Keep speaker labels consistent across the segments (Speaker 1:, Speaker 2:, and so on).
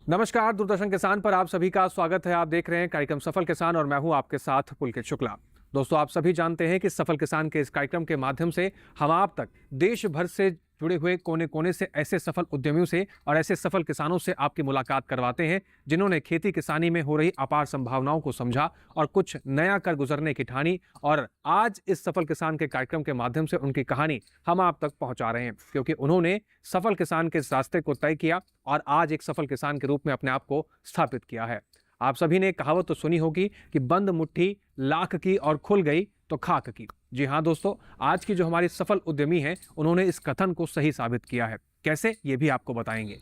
Speaker 1: नमस्कार, दूरदर्शन किसान पर आप सभी का स्वागत है। आप देख रहे हैं कार्यक्रम सफल किसान और मैं हूं आपके साथ पुलकित शुक्ला। दोस्तों, आप सभी जानते हैं कि सफल किसान के इस कार्यक्रम के माध्यम से हम आप तक देश भर से जुड़े हुए कोने कोने से ऐसे सफल उद्यमियों से और ऐसे सफल किसानों से आपकी मुलाकात करवाते हैं जिन्होंने खेती किसानी में हो रही अपार संभावनाओं को समझा और कुछ नया कर गुजरने की ठानी। और आज इस सफल किसान के कार्यक्रम के माध्यम से उनकी कहानी हम आप तक पहुंचा रहे हैं, क्योंकि उन्होंने सफल किसान के इस रास्ते को तय किया और आज एक सफल किसान के रूप में अपने आप को स्थापित किया है। आप सभी ने कहावत तो सुनी होगी कि बंद मुट्ठी लाख की और खुल गई तो खाक की। जी हाँ दोस्तों, आज की जो हमारी सफल उद्यमी हैं उन्होंने इस कथन को सही साबित किया है। कैसे, ये भी आपको बताएंगे।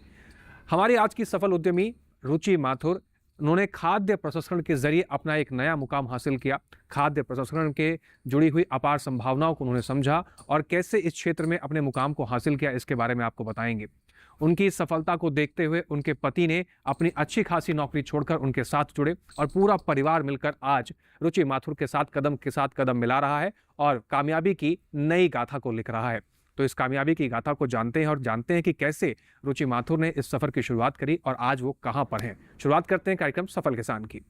Speaker 1: हमारी आज की सफल उद्यमी रुचि माथुर, उन्होंने खाद्य प्रसंस्करण के जरिए अपना एक नया मुकाम हासिल किया। खाद्य प्रसंस्करण के जुड़ी हुई अपार संभावनाओं को उन्होंने समझा और कैसे इस क्षेत्र में अपने मुकाम को हासिल किया, इसके बारे में आपको बताएंगे। उनकी सफलता को देखते हुए उनके पति ने अपनी अच्छी खासी नौकरी छोड़कर उनके साथ जुड़े और पूरा परिवार मिलकर आज रुचि माथुर के साथ कदम मिला रहा है और कामयाबी की नई गाथा को लिख रहा है। तो इस कामयाबी की गाथा को जानते हैं और जानते हैं कि कैसे रुचि माथुर ने इस सफर की शुरुआत करी और आज वो कहां पर हैं। शुरुआत करते हैं कार्यक्रम सफल किसान की।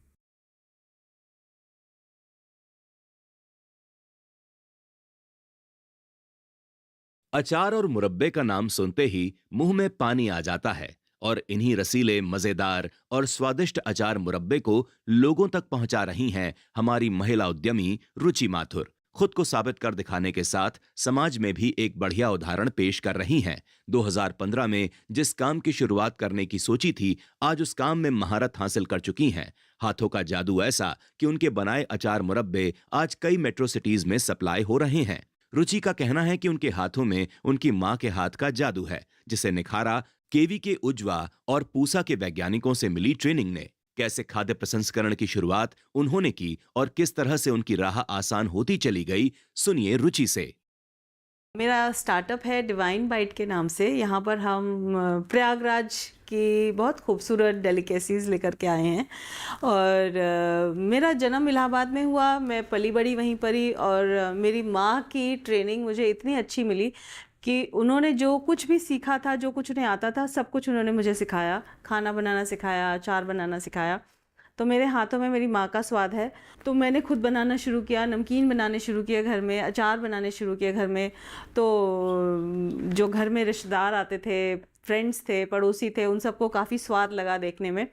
Speaker 2: अचार और मुरब्बे का नाम सुनते ही मुंह में पानी आ जाता है और इन्हीं रसीले, मजेदार और स्वादिष्ट अचार मुरब्बे को लोगों तक पहुंचा रही हैं हमारी महिला उद्यमी रुचि माथुर। खुद को साबित कर दिखाने के साथ समाज में भी एक बढ़िया उदाहरण पेश कर रही हैं। 2015 में जिस काम की शुरुआत करने की सोची थी, आज उस काम में महारत हासिल कर चुकी हैं। हाथों का जादू ऐसा कि उनके बनाए अचार मुरब्बे आज कई मेट्रो सिटीज में सप्लाई हो रहे हैं। रुचि का कहना है कि उनके हाथों में उनकी मां के हाथ का जादू है, जिसे निखारा केवी के उज्वा और पूसा के वैज्ञानिकों से मिली ट्रेनिंग ने। कैसे खाद्य प्रसंस्करण की शुरुआत उन्होंने की और किस तरह से उनकी राह आसान होती चली गई, सुनिए रुचि से।
Speaker 3: मेरा स्टार्टअप है डिवाइन बाइट के नाम से। यहाँ पर हम प्रयागराज की बहुत खूबसूरत डेलिकेसीज़ लेकर के आए हैं और मेरा जन्म इलाहाबाद में हुआ, मैं पली बड़ी वहीं पर ही। और मेरी माँ की ट्रेनिंग मुझे इतनी अच्छी मिली कि उन्होंने जो कुछ भी सीखा था, जो कुछ उन्हें आता था, सब कुछ उन्होंने मुझे सिखाया। खाना बनाना सिखाया, अचार बनाना सिखाया। तो मेरे हाथों में मेरी माँ का स्वाद है। तो मैंने खुद बनाना शुरू किया, नमकीन बनाने शुरू किए घर में, अचार बनाने शुरू किए घर में। तो जो घर में रिश्तेदार आते थे, फ्रेंड्स थे, पड़ोसी थे, उन सबको काफ़ी स्वाद लगा देखने में।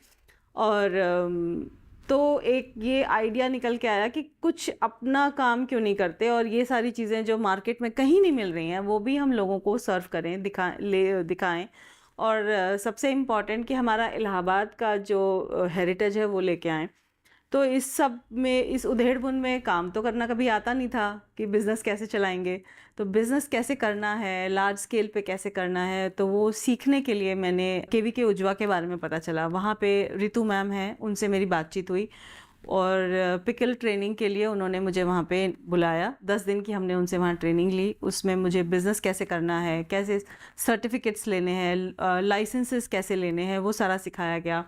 Speaker 3: और तो एक ये आइडिया निकल के आया कि कुछ अपना काम क्यों नहीं करते और ये सारी चीज़ें जो मार्केट में कहीं नहीं मिल रही हैं वो भी हम लोगों को सर्व करें, दिखाएं। और सबसे इम्पॉर्टेंट कि हमारा इलाहाबाद का जो हेरिटेज है वो लेके आएँ। तो इस सब में, इस उधेड़-बुन में काम तो करना कभी आता नहीं था कि बिज़नेस कैसे चलाएँगे, तो बिज़नेस कैसे करना है, लार्ज स्केल पे कैसे करना है, तो वो सीखने के लिए मैंने केवी के उज्वा के बारे में पता चला। वहाँ पे रितु मैम हैं, उनसे मेरी बातचीत हुई और पिकल ट्रेनिंग के लिए उन्होंने मुझे वहाँ पे बुलाया। 10 दिन की हमने उनसे वहाँ ट्रेनिंग ली। उसमें मुझे बिज़नेस कैसे करना है, कैसे सर्टिफिकेट्स लेने हैं, लाइसेंसेस कैसे लेने हैं, वो सारा सिखाया गया।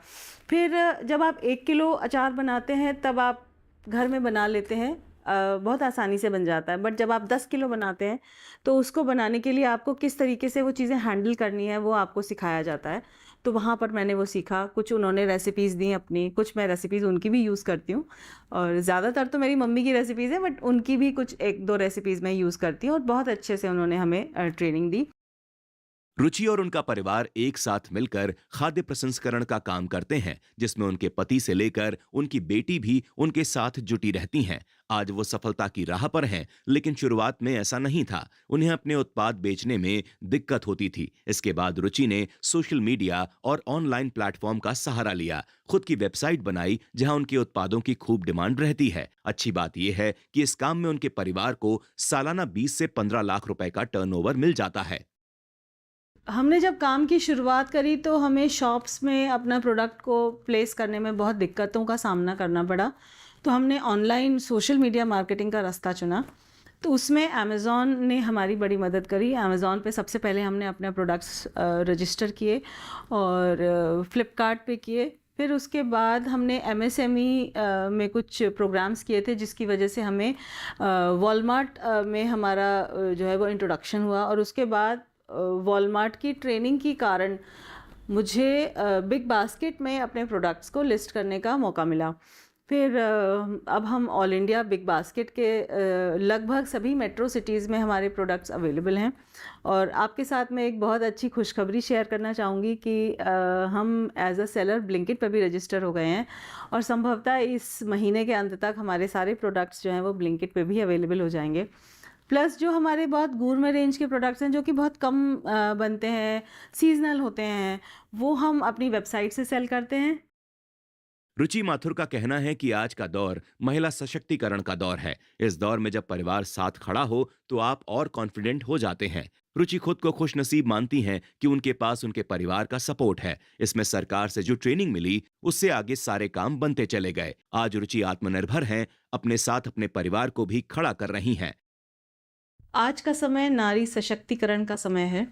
Speaker 3: फिर जब आप 1 किलो अचार बनाते हैं तब आप घर में बना लेते हैं, बहुत आसानी से बन जाता है। बट जब आप 10 किलो बनाते हैं तो उसको बनाने के लिए आपको किस तरीके से वो चीज़ें हैंडल करनी है वो आपको सिखाया जाता है। तो वहाँ पर मैंने वो सीखा। कुछ उन्होंने रेसिपीज़ दी अपनी, कुछ मैं रेसिपीज़ उनकी भी यूज़ करती हूँ और ज़्यादातर तो मेरी मम्मी की रेसिपीज़ हैं, बट उनकी भी कुछ 1-2 रेसिपीज़ मैं यूज़ करती हूँ और बहुत अच्छे से उन्होंने हमें ट्रेनिंग दी।
Speaker 2: रुचि और उनका परिवार एक साथ मिलकर खाद्य प्रसंस्करण का काम करते हैं, जिसमें उनके पति से लेकर उनकी बेटी भी उनके साथ जुटी रहती हैं। आज वो सफलता की राह पर हैं, लेकिन शुरुआत में ऐसा नहीं था। उन्हें अपने उत्पाद बेचने में दिक्कत होती थी। इसके बाद रुचि ने सोशल मीडिया और ऑनलाइन प्लेटफॉर्म का सहारा लिया। खुद की वेबसाइट बनाई जहां उनके उत्पादों की खूब डिमांड रहती है। अच्छी बात यह है कि इस काम में उनके परिवार को सालाना 20 से 15 लाख रुपए का टर्नओवर मिल जाता है।
Speaker 3: हमने जब काम की शुरुआत करी तो हमें शॉप्स में अपना प्रोडक्ट को प्लेस करने में बहुत दिक्कतों का सामना करना पड़ा। तो हमने ऑनलाइन सोशल मीडिया मार्केटिंग का रास्ता चुना। तो उसमें अमेज़ॉन ने हमारी बड़ी मदद करी। अमेज़ॉन पे सबसे पहले हमने अपने प्रोडक्ट्स रजिस्टर किए और फ्लिपकार्ट पे किए। फिर उसके बाद हमने एमएसएमई में कुछ प्रोग्राम्स किए थे, जिसकी वजह से हमें वॉलमार्ट में हमारा जो है वो इंट्रोडक्शन हुआ। और उसके बाद वॉलमार्ट की ट्रेनिंग के कारण मुझे बिग बास्केट में अपने प्रोडक्ट्स को लिस्ट करने का मौका मिला। फिर अब हम ऑल इंडिया बिग बास्केट के लगभग सभी मेट्रो सिटीज़ में हमारे प्रोडक्ट्स अवेलेबल हैं। और आपके साथ मैं एक बहुत अच्छी खुशखबरी शेयर करना चाहूँगी कि हम एज अ सेलर ब्लिंकिट पर भी रजिस्टर हो गए हैं और संभवतः इस महीने के अंत तक हमारे सारे प्रोडक्ट्स जो हैं वो ब्लिंकिट पे भी अवेलेबल हो जाएंगे। प्लस जो हमारे बहुत गूरमे रेंज के प्रोडक्ट्स हैं जो कि बहुत कम बनते हैं, सीजनल होते हैं, वो हम अपनी वेबसाइट से सेल करते हैं।
Speaker 2: रुचि माथुर का कहना है कि आज का दौर महिला सशक्तिकरण का दौर है। इस दौर में जब परिवार साथ खड़ा हो तो आप और कॉन्फिडेंट हो जाते हैं। रुचि खुद को खुशनसीब मानती हैं कि उनके पास उनके परिवार का सपोर्ट है। इसमें सरकार से जो ट्रेनिंग मिली उससे आगे सारे काम बनते चले गए। आज रुचि आत्मनिर्भर हैं, अपने साथ अपने परिवार को भी खड़ा कर रही हैं।
Speaker 3: आज का समय नारी सशक्तिकरण का समय है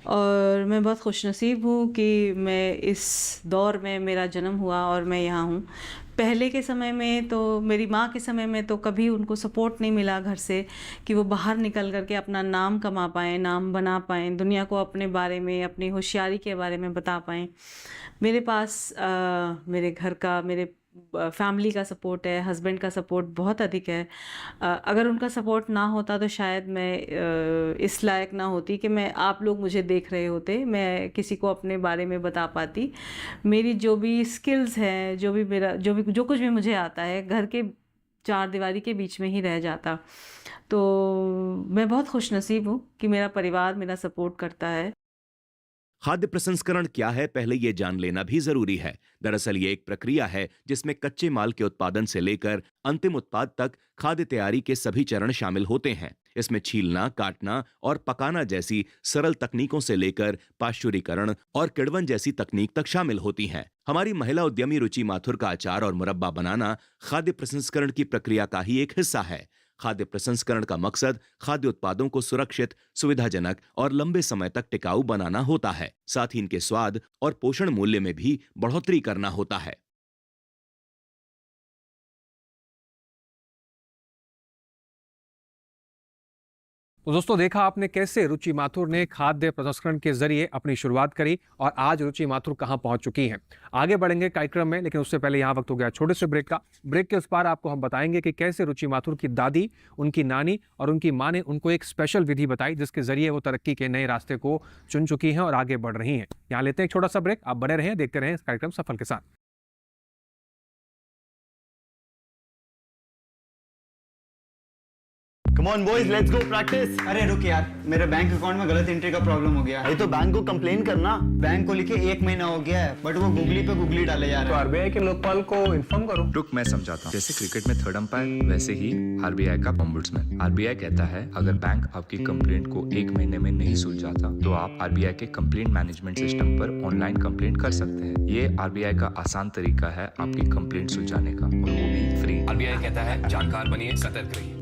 Speaker 3: और मैं बहुत खुशनसीब हूँ कि मैं इस दौर में मेरा जन्म हुआ और मैं यहाँ हूँ। पहले के समय में तो मेरी माँ के समय में तो कभी उनको सपोर्ट नहीं मिला घर से कि वो बाहर निकल करके अपना नाम कमा पाएँ, नाम बना पाएँ, दुनिया को अपने बारे में, अपनी होशियारी के बारे में बता पाएँ। मेरे पास मेरे घर का, मेरे फैमिली का सपोर्ट है, हस्बैंड का सपोर्ट बहुत अधिक है। अगर उनका सपोर्ट ना होता तो शायद मैं इस लायक ना होती कि मैं आप लोग मुझे देख रहे होते, मैं किसी को अपने बारे में बता पाती। मेरी जो भी स्किल्स हैं, जो कुछ भी मुझे आता है, घर के चार दीवारी के बीच में ही रह जाता। तो मैं बहुत खुशनसीब हूँ कि मेरा परिवार मेरा सपोर्ट करता है।
Speaker 2: खाद्य प्रसंस्करण क्या है, पहले ये जान लेना भी जरूरी है। दरअसल ये एक प्रक्रिया है जिसमें कच्चे माल के उत्पादन से लेकर अंतिम उत्पाद तक खाद्य तैयारी के सभी चरण शामिल होते हैं। इसमें छीलना, काटना और पकाना जैसी सरल तकनीकों से लेकर पाश्चुरीकरण और किण्वन जैसी तकनीक तक शामिल होती हैं। हमारी महिला उद्यमी रुचि माथुर का अचार और मुरब्बा बनाना खाद्य प्रसंस्करण की प्रक्रिया का ही एक हिस्सा है। खाद्य प्रसंस्करण का मकसद खाद्य उत्पादों को सुरक्षित, सुविधाजनक और लंबे समय तक टिकाऊ बनाना होता है। साथ ही इनके स्वाद और पोषण मूल्य में भी बढ़ोतरी करना होता है।
Speaker 1: तो दोस्तों, देखा आपने कैसे रुचि माथुर ने खाद्य प्रसंस्करण के जरिए अपनी शुरुआत करी और आज रुचि माथुर कहां पहुंच चुकी हैं। आगे बढ़ेंगे कार्यक्रम में, लेकिन उससे पहले यहां वक्त हो गया छोटे से ब्रेक का। ब्रेक के उस पार आपको हम बताएंगे कि कैसे रुचि माथुर की दादी, उनकी नानी और उनकी मां ने उनको एक स्पेशल विधि बताई जिसके जरिए वो तरक्की के नए रास्ते को चुन चुकी हैं और आगे बढ़ रही हैं। यहाँ लेते हैं एक छोटा सा ब्रेक। आप बने रहें, देखते रहें कार्यक्रम सफल के साथ।
Speaker 4: Come on boys, let's go practice.
Speaker 5: अरे रुक यार, मेरे बैंक अकाउंट में गलत एंट्री का प्रॉब्लम हो गया है।
Speaker 4: अरे तो बैंक को कंप्लेन करना।
Speaker 5: बैंक को लिखे 1 महीना हो गया है, बट वो गूगली पे गूगली डाले जा
Speaker 4: तो
Speaker 5: रहा है।
Speaker 4: आरबीआई के लोकपाल को इन्फॉर्म करो।
Speaker 6: रुक, मैं समझाता हूँ। जैसे क्रिकेट में थर्ड अंपायर, वैसे ही आरबीआई का ओम्बुड्समैन। आरबीआई कहता है अगर बैंक आपकी कंप्लेंट को 1 महीने में नहीं सुलझाता तो आप आरबीआई के कंप्लेंट मैनेजमेंट सिस्टम पर ऑनलाइन कंप्लेंट कर सकते हैं। ये आरबीआई का आसान तरीका है आपकी कंप्लेंट सुलझाने का, और वो भी फ्री।
Speaker 7: आरबीआई कहता है जानकार बनिए, सतर्क रहिए।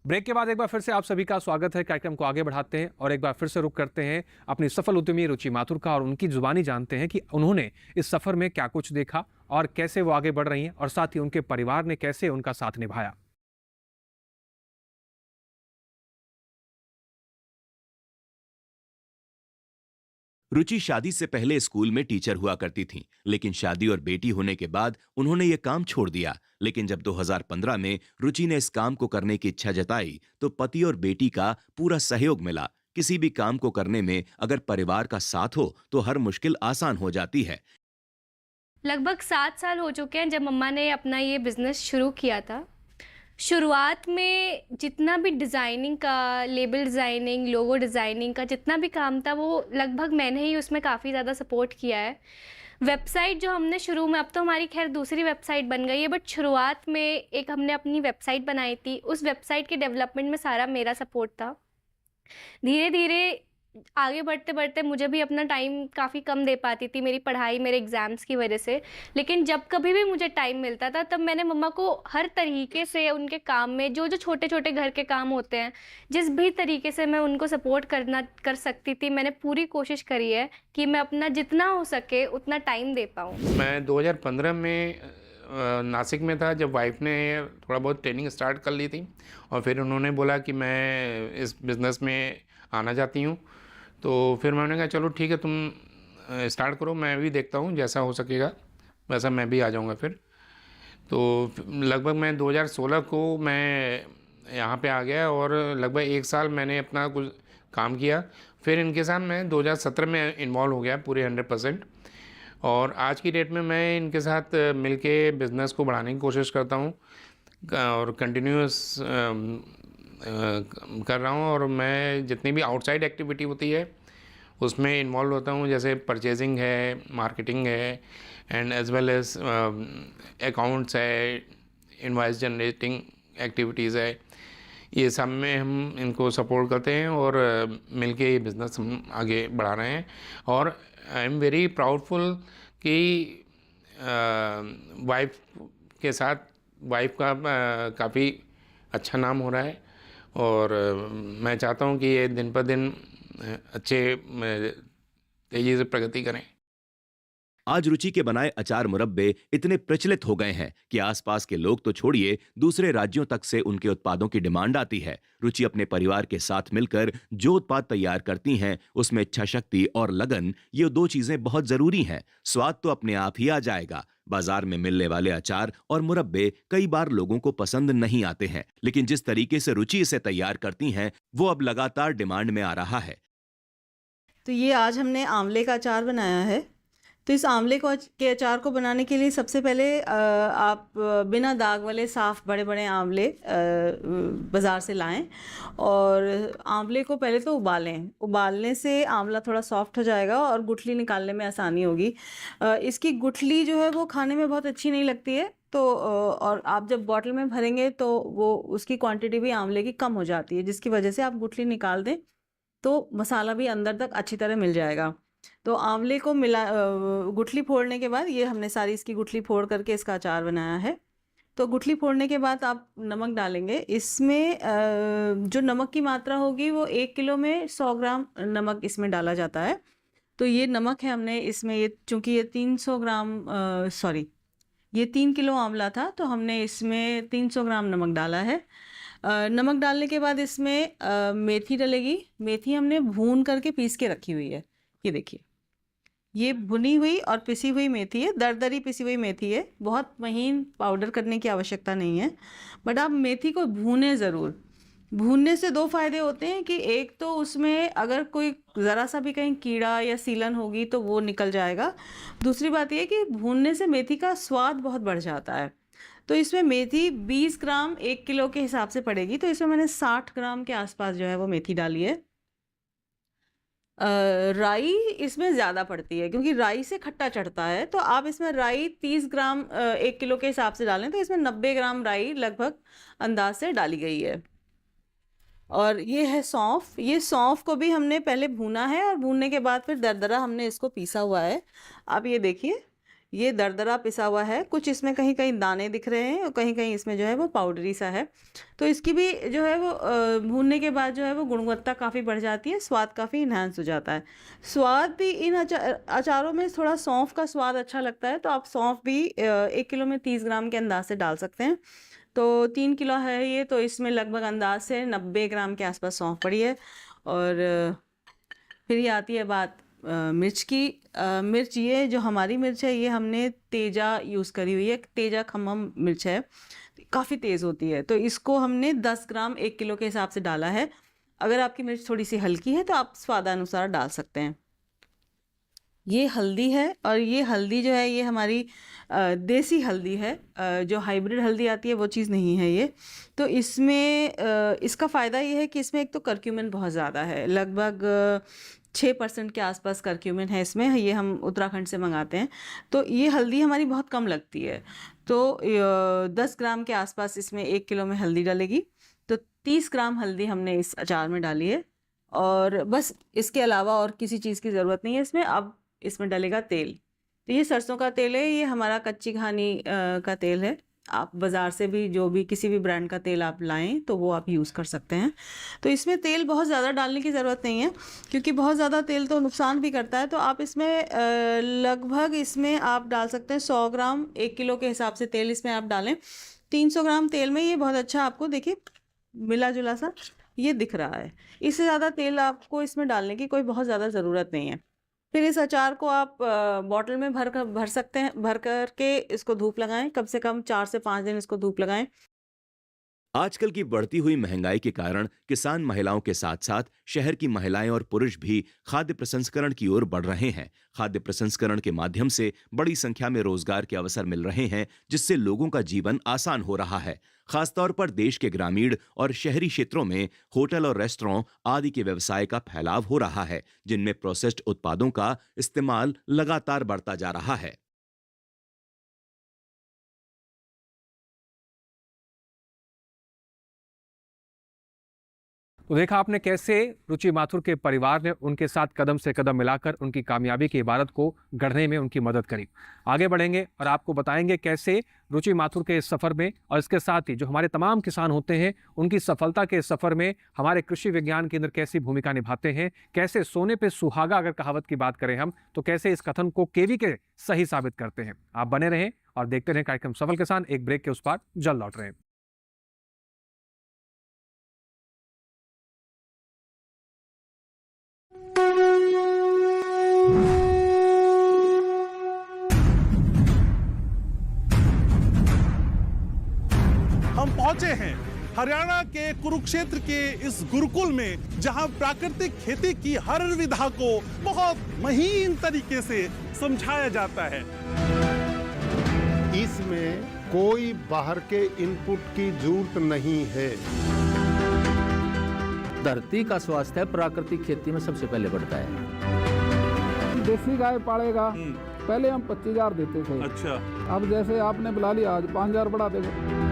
Speaker 1: ब्रेक के बाद एक बार फिर से आप सभी का स्वागत है। कार्यक्रम को आगे बढ़ाते हैं और एक बार फिर से रुक करते हैं अपनी सफल उद्यमी रुचि माथुर का और उनकी जुबानी जानते हैं कि उन्होंने इस सफर में क्या कुछ देखा और कैसे वो आगे बढ़ रही हैं और साथ ही उनके परिवार ने कैसे उनका साथ निभाया।
Speaker 2: रुचि शादी से पहले स्कूल में टीचर हुआ करती थीं, लेकिन शादी और बेटी होने के बाद उन्होंने ये काम छोड़ दिया। लेकिन जब 2015 में रुचि ने इस काम को करने की इच्छा जताई तो पति और बेटी का पूरा सहयोग मिला। किसी भी काम को करने में अगर परिवार का साथ हो तो हर मुश्किल आसान हो जाती है।
Speaker 8: लगभग 7 साल हो चुके हैं जब मम्मा ने अपना ये बिज़नेस शुरू किया था। शुरुआत में जितना भी डिज़ाइनिंग का, लेबल डिज़ाइनिंग, लोगो डिज़ाइनिंग का जितना भी काम था वो लगभग मैंने ही उसमें काफ़ी ज़्यादा सपोर्ट किया है। वेबसाइट जो हमने शुरू में, अब तो हमारी खैर दूसरी वेबसाइट बन गई है, बट शुरुआत में एक हमने अपनी वेबसाइट बनाई थी। उस वेबसाइट के डेवलपमेंट में सारा मेरा सपोर्ट था। धीरे धीरे आगे बढ़ते बढ़ते मुझे भी अपना टाइम काफ़ी कम दे पाती थी, मेरी पढ़ाई, मेरे एग्ज़ाम्स की वजह से। लेकिन जब कभी भी मुझे टाइम मिलता था तब मैंने मम्मा को हर तरीके से उनके काम में जो छोटे छोटे घर के काम होते हैं, जिस भी तरीके से मैं उनको सपोर्ट कर सकती थी, मैंने पूरी कोशिश करी है कि मैं अपना जितना हो सके उतना टाइम दे पाऊँ।
Speaker 9: मैं 2015 में नासिक में था जब वाइफ ने थोड़ा बहुत ट्रेनिंग स्टार्ट कर ली थी और फिर उन्होंने बोला कि मैं इस बिज़नेस में आना चाहती हूँ। तो फिर मैंने कहा चलो ठीक है, तुम स्टार्ट करो, मैं भी देखता हूँ जैसा हो सकेगा वैसा मैं भी आ जाऊँगा फिर। तो लगभग मैं 2016 को मैं यहाँ पे आ गया और लगभग 1 साल मैंने अपना कुछ काम किया। फिर इनके साथ मैं 2017 में इन्वॉल्व हो गया पूरे 100%। और आज की डेट में मैं इनके साथ मिलके बिज़नेस को बढ़ाने की कोशिश करता हूँ और कंटिन्यूस कर रहा हूँ। और मैं जितनी भी आउटसाइड एक्टिविटी होती है उसमें इन्वॉल्व होता हूँ, जैसे परचेजिंग है, मार्केटिंग है and as well as accounts है, इनवॉइस जनरेटिंग एक्टिविटीज़ है। ये सब में हम इनको सपोर्ट करते हैं और मिलके ये बिज़नेस हम आगे बढ़ा रहे हैं। और आई एम वेरी प्राउडफुल कि वाइफ के साथ वाइफ का काफ़ी अच्छा नाम हो रहा है और मैं चाहता हूँ कि ये दिन पर दिन अच्छे तेज़ी से प्रगति करें।
Speaker 2: आज रुचि के बनाए अचार मुरब्बे इतने प्रचलित हो गए हैं कि आसपास के लोग तो छोड़िए, दूसरे राज्यों तक से उनके उत्पादों की डिमांड आती है। रुचि अपने परिवार के साथ मिलकर जो उत्पाद तैयार करती हैं उसमें इच्छा शक्ति और लगन, ये 2 चीजें बहुत जरूरी हैं। स्वाद तो अपने आप ही आ जाएगा। बाजार में मिलने वाले अचार और मुरब्बे कई बार लोगों को पसंद नहीं आते हैं, लेकिन जिस तरीके से रुचि इसे तैयार करती हैं वो अब लगातार डिमांड में आ रहा है।
Speaker 3: तो ये आज हमने आंवले का अचार बनाया है। तो इस आंवले के अचार को बनाने के लिए सबसे पहले आप बिना दाग वाले साफ़ बड़े बड़े आंवले बाज़ार से लाएं और आंवले को पहले तो उबालें। उबालने से आंवला थोड़ा सॉफ्ट हो जाएगा और गुठली निकालने में आसानी होगी। इसकी गुठली जो है वो खाने में बहुत अच्छी नहीं लगती है, तो और आप जब बॉटल में भरेंगे तो वो उसकी क्वांटिटी भी आंवले की कम हो जाती है, जिसकी वजह से आप गुठली निकाल दें तो मसाला भी अंदर तक अच्छी तरह मिल जाएगा। तो आंवले को गुठली फोड़ने के बाद, ये हमने सारी इसकी गुठली फोड़ करके इसका अचार बनाया है। तो गुठली फोड़ने के बाद आप नमक डालेंगे। इसमें जो नमक की मात्रा होगी वो 1 किलो में 100 ग्राम नमक इसमें डाला जाता है। तो ये नमक है हमने इसमें, ये चूँकि ये 300 ग्राम ये 3 किलो आंवला था तो हमने इसमें 300 ग्राम नमक डाला है। नमक डालने के बाद इसमें मेथी डलेगी। मेथी हमने भून करके पीस के रखी हुई है। ये देखिए, ये भुनी हुई और पिसी हुई मेथी है, दरदरी पिसी हुई मेथी है। बहुत महीन पाउडर करने की आवश्यकता नहीं है, बट आप मेथी को भूनें ज़रूर। भूनने से 2 फ़ायदे होते हैं कि एक तो उसमें अगर कोई ज़रा सा भी कहीं कीड़ा या सीलन होगी तो वो निकल जाएगा। दूसरी बात ये कि भूनने से मेथी का स्वाद बहुत बढ़ जाता है। तो इसमें मेथी 20 ग्राम 1 किलो के हिसाब से पड़ेगी, तो इसमें मैंने 60 ग्राम के आसपास जो है वो मेथी डाली है। राई इसमें ज़्यादा पड़ती है क्योंकि राई से खट्टा चढ़ता है, तो आप इसमें राई 30 ग्राम 1 किलो के हिसाब से डालें तो इसमें 90 ग्राम राई लगभग अंदाज से डाली गई है। और ये है सौंफ। ये सौंफ को भी हमने पहले भूना है और भूनने के बाद फिर दरदरा हमने इसको पीसा हुआ है। आप ये देखिए, ये दरदरा पिसा हुआ है। कुछ इसमें कहीं कहीं दाने दिख रहे हैं और कहीं कहीं इसमें जो है वो पाउडरी सा है। तो इसकी भी जो है वो भूनने के बाद जो है वो गुणवत्ता काफ़ी बढ़ जाती है, स्वाद काफ़ी इन्हांस हो जाता है। स्वाद भी इन अचारों में थोड़ा सौंफ का स्वाद अच्छा लगता है, तो आप सौंफ भी 1 किलो में 30 ग्राम के अंदाज से डाल सकते हैं। तो 3 किलो है ये, तो इसमें लगभग अंदाज से 90 ग्राम के आसपास सौंफ पड़ी है। और फिर ये आती है बात मिर्च की। मिर्च, ये जो हमारी मिर्च है ये हमने तेजा यूज़ करी हुई है। तेजा खम्मम मिर्च है, काफ़ी तेज़ होती है, तो इसको हमने 10 ग्राम 1 किलो के हिसाब से डाला है। अगर आपकी मिर्च थोड़ी सी हल्की है तो आप स्वादानुसार डाल सकते हैं। ये हल्दी है और ये हल्दी जो है ये हमारी देसी हल्दी है। जो हाइब्रिड हल्दी आती है वो चीज़ नहीं है ये। तो इसमें इसका फ़ायदा ये है कि इसमें एक तो करक्यूमिन बहुत ज़्यादा है, लगभग 6% के आसपास करक्यूमिन है इसमें। ये हम उत्तराखंड से मंगाते हैं, तो ये हल्दी हमारी बहुत कम लगती है। तो 10 ग्राम के आसपास इसमें 1 किलो में हल्दी डलेगी, तो 30 ग्राम हल्दी हमने इस अचार में डाली है। और बस इसके अलावा और किसी चीज़ की ज़रूरत नहीं है इसमें। अब इसमें डलेगा तेल। तो ये सरसों का तेल है, ये हमारा कच्ची घानी का तेल है। आप बाज़ार से भी जो भी किसी भी ब्रांड का तेल आप लाएं तो वो आप यूज़ कर सकते हैं। तो इसमें तेल बहुत ज़्यादा डालने की ज़रूरत नहीं है, क्योंकि बहुत ज़्यादा तेल तो नुकसान भी करता है। तो आप इसमें लगभग इसमें आप डाल सकते हैं 100 ग्राम, 1 किलो के हिसाब से तेल इसमें आप डालें। 300 ग्राम तेल में ये बहुत अच्छा आपको देखिए मिला जुला सा ये दिख रहा है। इससे ज़्यादा तेल आपको इसमें डालने की कोई बहुत ज़्यादा ज़रूरत नहीं है। फिर इस अचार को आप बॉटल में भर सकते हैं, भर कर के इसको धूप लगाएं, कम से कम 4 से 5 दिन इसको धूप लगाएं।
Speaker 2: आजकल की बढ़ती हुई महंगाई के कारण किसान महिलाओं के साथ साथ शहर की महिलाएं और पुरुष भी खाद्य प्रसंस्करण की ओर बढ़ रहे हैं। खाद्य प्रसंस्करण के माध्यम से बड़ी संख्या में रोजगार के अवसर मिल रहे हैं, जिससे लोगों का जीवन आसान हो रहा है। खासतौर पर देश के ग्रामीण और शहरी क्षेत्रों में होटल और रेस्टोरेंट आदि के व्यवसाय का फैलाव हो रहा है, जिनमें प्रोसेस्ड उत्पादों का इस्तेमाल लगातार बढ़ता जा रहा है।
Speaker 1: तो देखा आपने कैसे रुचि माथुर के परिवार ने उनके साथ कदम से कदम मिलाकर उनकी कामयाबी की इबारत को गढ़ने में उनकी मदद करी। आगे बढ़ेंगे और आपको बताएंगे कैसे रुचि माथुर के इस सफ़र में और इसके साथ ही जो हमारे तमाम किसान होते हैं उनकी सफलता के सफ़र में हमारे कृषि विज्ञान केंद्र कैसी भूमिका निभाते हैं, कैसे सोने पे सुहागा अगर कहावत की बात करें हम तो कैसे इस कथन को केवीके सही साबित करते हैं। आप बने रहें और देखते रहें कार्यक्रम सफल किसान। एक ब्रेक के उस पार जल्द लौट रहे हैं।
Speaker 10: हम पहुंचे हैं हरियाणा के कुरुक्षेत्र के इस गुरुकुल में, जहां प्राकृतिक खेती की हर विधा को बहुत महीन तरीके से समझाया जाता है।
Speaker 11: इसमें कोई बाहर के इनपुट की जरूरत नहीं है।
Speaker 12: धरती का स्वास्थ्य प्राकृतिक खेती में सबसे पहले बढ़ता है।
Speaker 13: देसी गाय पालेगा, पहले हम 25,000 देते थे।
Speaker 10: अच्छा,
Speaker 13: अब जैसे आपने बुला लिया आज 5,000 बढ़ा देंगे।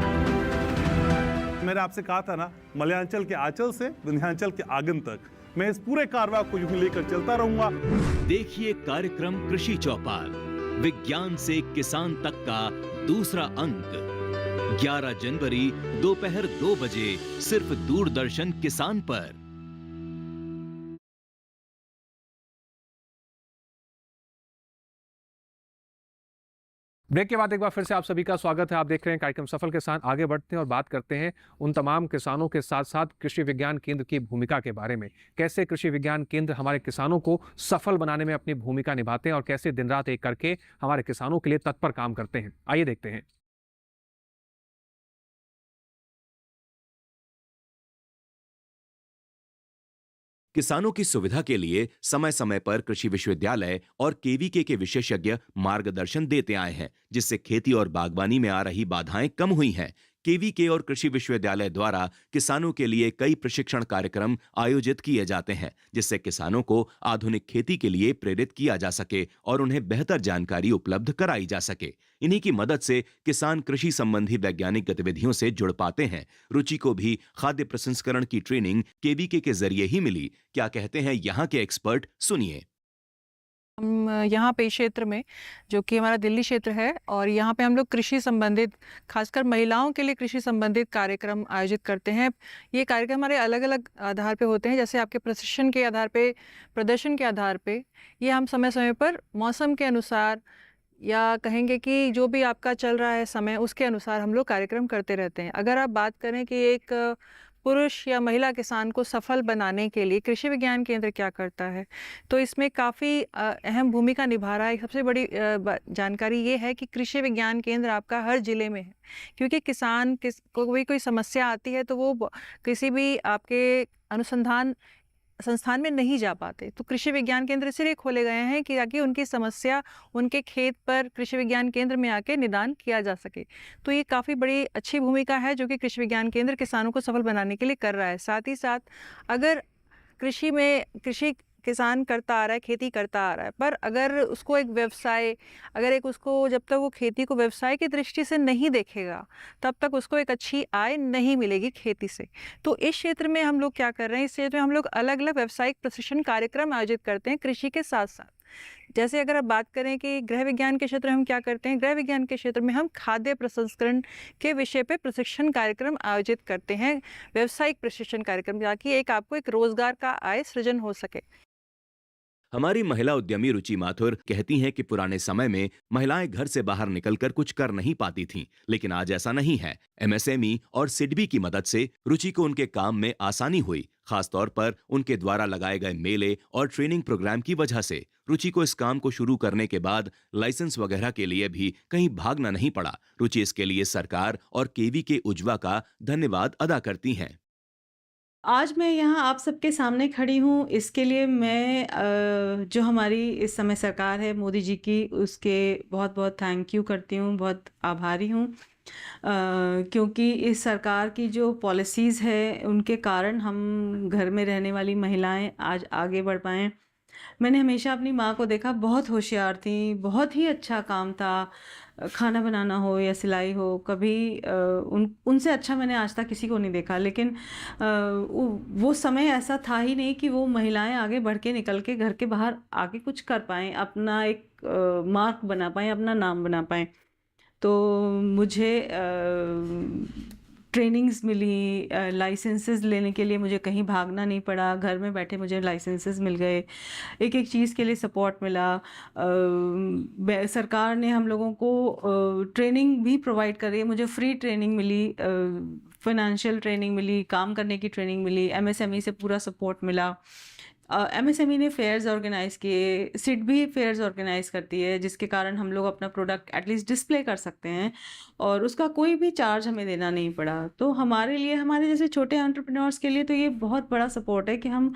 Speaker 10: मैंने आपसे कहा था ना, मलयांचल के आंचल से विंध्याचल के आगन तक मैं इस पूरे कारवा को यूं लेकर चलता रहूंगा।
Speaker 2: देखिए कार्यक्रम कृषि चौपाल, विज्ञान से किसान तक का दूसरा अंक, 11 जनवरी दोपहर 2 बजे सिर्फ दूरदर्शन किसान पर।
Speaker 1: ब्रेक के बाद एक बार फिर से आप सभी का स्वागत है। आप देख रहे हैं कार्यक्रम सफल किसान। आगे बढ़ते हैं और बात करते हैं उन तमाम किसानों के साथ साथ कृषि विज्ञान केंद्र की भूमिका के बारे में। कैसे कृषि विज्ञान केंद्र हमारे किसानों को सफल बनाने में अपनी भूमिका निभाते हैं और कैसे दिन रात एक करके हमारे किसानों के लिए तत्पर काम करते हैं। आइए देखते हैं।
Speaker 2: किसानों की सुविधा के लिए समय समय पर कृषि विश्वविद्यालय और केवीके के विशेषज्ञ मार्गदर्शन देते आए हैं, जिससे खेती और बागवानी में आ रही बाधाएं कम हुई हैं। केवीके और कृषि विश्वविद्यालय द्वारा किसानों के लिए कई प्रशिक्षण कार्यक्रम आयोजित किए जाते हैं, जिससे किसानों को आधुनिक खेती के लिए प्रेरित किया जा सके और उन्हें बेहतर जानकारी उपलब्ध कराई जा सके। इन्हीं की मदद से किसान कृषि संबंधी वैज्ञानिक गतिविधियों से जुड़ पाते हैं। रुचि को भी खाद्य प्रसंस्करण की ट्रेनिंग केवीके के जरिए ही मिली। क्या कहते हैं यहाँ के एक्सपर्ट, सुनिए।
Speaker 14: हम यहाँ पे क्षेत्र में, जो कि हमारा दिल्ली क्षेत्र है, और यहाँ पे हम लोग कृषि संबंधित, खासकर महिलाओं के लिए कृषि संबंधित कार्यक्रम आयोजित करते हैं। ये कार्यक्रम हमारे अलग अलग आधार पे होते हैं, जैसे आपके प्रशिक्षण के आधार पे, प्रदर्शन के आधार पे। ये हम समय समय पर मौसम के अनुसार या कहेंगे कि जो भी आपका चल रहा है समय, उसके अनुसार हम लोग कार्यक्रम करते रहते हैं। अगर आप बात करें कि एक पुरुष या महिला किसान को सफल बनाने के लिए कृषि विज्ञान केंद्र क्या करता है, तो इसमें काफ़ी अहम भूमिका निभा रहा है। सबसे बड़ी जानकारी ये है कि कृषि विज्ञान केंद्र आपका हर ज़िले में है, क्योंकि किसान को भी कोई समस्या आती है तो वो किसी भी आपके अनुसंधान संस्थान में नहीं जा पाते। तो कृषि विज्ञान केंद्र इसलिए खोले गए हैं कि ताकि उनकी समस्या उनके खेत पर कृषि विज्ञान केंद्र में आके निदान किया जा सके। तो ये काफ़ी बड़ी अच्छी भूमिका है जो कि कृषि विज्ञान केंद्र किसानों को सफल बनाने के लिए कर रहा है। साथ ही साथ अगर कृषि किसान करता आ रहा है, खेती करता आ रहा है, पर अगर उसको एक व्यवसाय, जब तक वो खेती को व्यवसाय की दृष्टि से नहीं देखेगा, तब तक उसको एक अच्छी आय नहीं मिलेगी खेती से। तो इस क्षेत्र में हम लोग क्या कर रहे हैं, इस क्षेत्र में हम लोग अलग अलग व्यावसायिक प्रशिक्षण कार्यक्रम आयोजित करते हैं कृषि के साथ साथ। जैसे अगर आप बात करें कि गृह विज्ञान के क्षेत्र में हम क्या करते हैं, गृह विज्ञान के क्षेत्र में हम खाद्य प्रसंस्करण के विषय पे प्रशिक्षण कार्यक्रम आयोजित करते हैं, व्यावसायिक प्रशिक्षण कार्यक्रम, ताकि आपको एक रोजगार का आय सृजन हो सके।
Speaker 2: हमारी महिला उद्यमी रुचि माथुर कहती हैं कि पुराने समय में महिलाएं घर से बाहर निकलकर कुछ कर नहीं पाती थीं, लेकिन आज ऐसा नहीं है। एमएसएमई और सिडबी की मदद से रुचि को उनके काम में आसानी हुई। खासतौर पर उनके द्वारा लगाए गए मेले और ट्रेनिंग प्रोग्राम की वजह से रुचि को इस काम को शुरू करने के बाद लाइसेंस वगैरह के लिए भी कहीं भागना नहीं पड़ा। रुचि इसके लिए सरकार और केवी के उज्ज्वा का धन्यवाद अदा करती हैं।
Speaker 3: आज मैं यहाँ आप सबके सामने खड़ी हूँ, इसके लिए मैं जो हमारी इस समय सरकार है मोदी जी की, उसके बहुत बहुत थैंक यू करती हूँ, बहुत आभारी हूँ, क्योंकि इस सरकार की जो पॉलिसीज़ है उनके कारण हम घर में रहने वाली महिलाएं आज आगे बढ़ पाएँ। मैंने हमेशा अपनी माँ को देखा, बहुत होशियार थी, बहुत ही अच्छा काम था, खाना बनाना हो या सिलाई हो, कभी उनसे अच्छा मैंने आज तक किसी को नहीं देखा। लेकिन वो समय ऐसा था ही नहीं कि वो महिलाएं आगे बढ़ के निकल के घर के बाहर आके कुछ कर पाएँ, अपना एक मार्क बना पाएँ, अपना नाम बना पाएँ। तो मुझे ट्रेनिंग्स मिली, लाइसेंसेस लेने के लिए मुझे कहीं भागना नहीं पड़ा, घर में बैठे मुझे लाइसेंसेस मिल गए, एक एक चीज़ के लिए सपोर्ट मिला। सरकार ने हम लोगों को ट्रेनिंग भी प्रोवाइड करी, मुझे फ्री ट्रेनिंग मिली, फाइनेंशियल ट्रेनिंग मिली, काम करने की ट्रेनिंग मिली, एमएसएमई से पूरा सपोर्ट मिला। एमएसएमई ने फेयर्स ऑर्गेनाइज़ किए, सिड भी फेयर्स ऑर्गेनाइज़ करती है, जिसके कारण हम लोग अपना प्रोडक्ट एटलीस्ट डिस्प्ले कर सकते हैं और उसका कोई भी चार्ज हमें देना नहीं पड़ा। तो हमारे लिए, हमारे जैसे छोटे एंटरप्रेन्योर्स के लिए तो ये बहुत बड़ा सपोर्ट है कि हम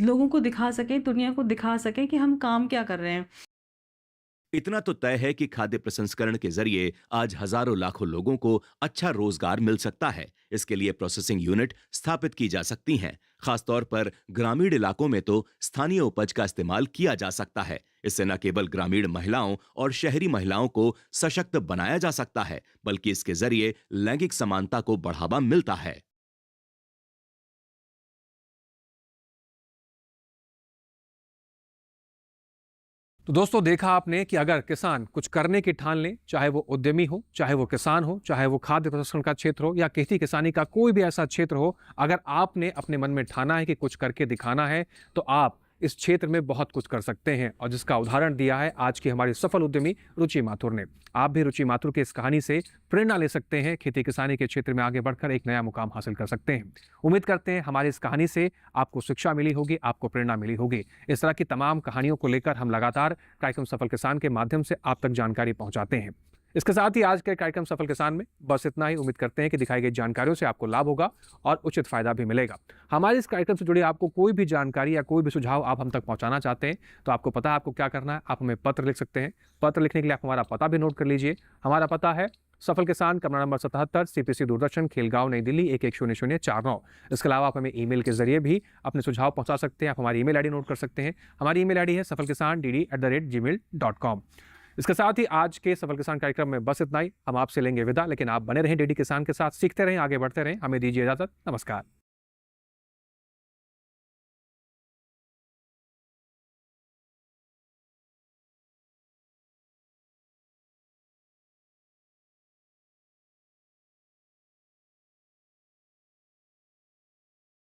Speaker 3: लोगों को दिखा सकें, दुनिया को दिखा सकें कि हम काम क्या कर रहे हैं।
Speaker 2: इतना तो तय है कि खाद्य प्रसंस्करण के जरिए आज हजारों लाखों लोगों को अच्छा रोजगार मिल सकता है। इसके लिए प्रोसेसिंग यूनिट स्थापित की जा सकती हैं। खासतौर पर ग्रामीण इलाकों में तो स्थानीय उपज का इस्तेमाल किया जा सकता है। इससे न केवल ग्रामीण महिलाओं और शहरी महिलाओं को सशक्त बनाया जा सकता है, बल्कि इसके जरिए लैंगिक समानता को बढ़ावा मिलता है।
Speaker 1: तो दोस्तों, देखा आपने कि अगर किसान कुछ करने की ठान ले, चाहे वो उद्यमी हो, चाहे वो किसान हो, चाहे वो खाद्य प्रसंस्करण का क्षेत्र हो या खेती किसानी का कोई भी ऐसा क्षेत्र हो, अगर आपने अपने मन में ठाना है कि कुछ करके दिखाना है, तो आप इस क्षेत्र में बहुत कुछ कर सकते हैं, और जिसका उदाहरण दिया है आज की हमारी सफल उद्यमी रुचि माथुर ने। आप भी रुचि माथुर की इस कहानी से प्रेरणा ले सकते हैं, खेती किसानी के क्षेत्र में आगे बढ़कर एक नया मुकाम हासिल कर सकते हैं। उम्मीद करते हैं हमारी इस कहानी से आपको शिक्षा मिली होगी, आपको प्रेरणा मिली होगी। इस तरह की तमाम कहानियों को लेकर हम लगातार कार्यक्रम सफल किसान के माध्यम से आप तक जानकारी पहुंचाते हैं। इसके साथ ही आज के कार्यक्रम सफल किसान में बस इतना ही। उम्मीद करते हैं कि दिखाई गई जानकारियों से आपको लाभ होगा और उचित फायदा भी मिलेगा। हमारे इस कार्यक्रम से जुड़ी आपको कोई भी जानकारी या कोई भी सुझाव आप हम तक पहुंचाना चाहते हैं, तो आपको पता है आपको क्या करना है। आप हमें पत्र लिख सकते हैं। पत्र लिखने के लिए आप हमारा पता भी नोट कर लीजिए। हमारा पता है सफल किसान, कमरा नंबर 77, CPC दूरदर्शन, खेलगांव, नई दिल्ली 110049। इसके अलावा आप हमें ईमेल के जरिए भी अपने सुझाव पहुंचा सकते हैं। आप हमारी ईमेल आईडी नोट कर सकते हैं। हमारी ईमेल आईडी है safalkisan@gmail.com। इसके साथ ही आज के सफल किसान कार्यक्रम में बस इतना ही। हम आपसे लेंगे विदा, लेकिन आप बने रहें DD किसान के साथ, सीखते रहें, आगे बढ़ते रहें। हमें दीजिए इजाजत। नमस्कार।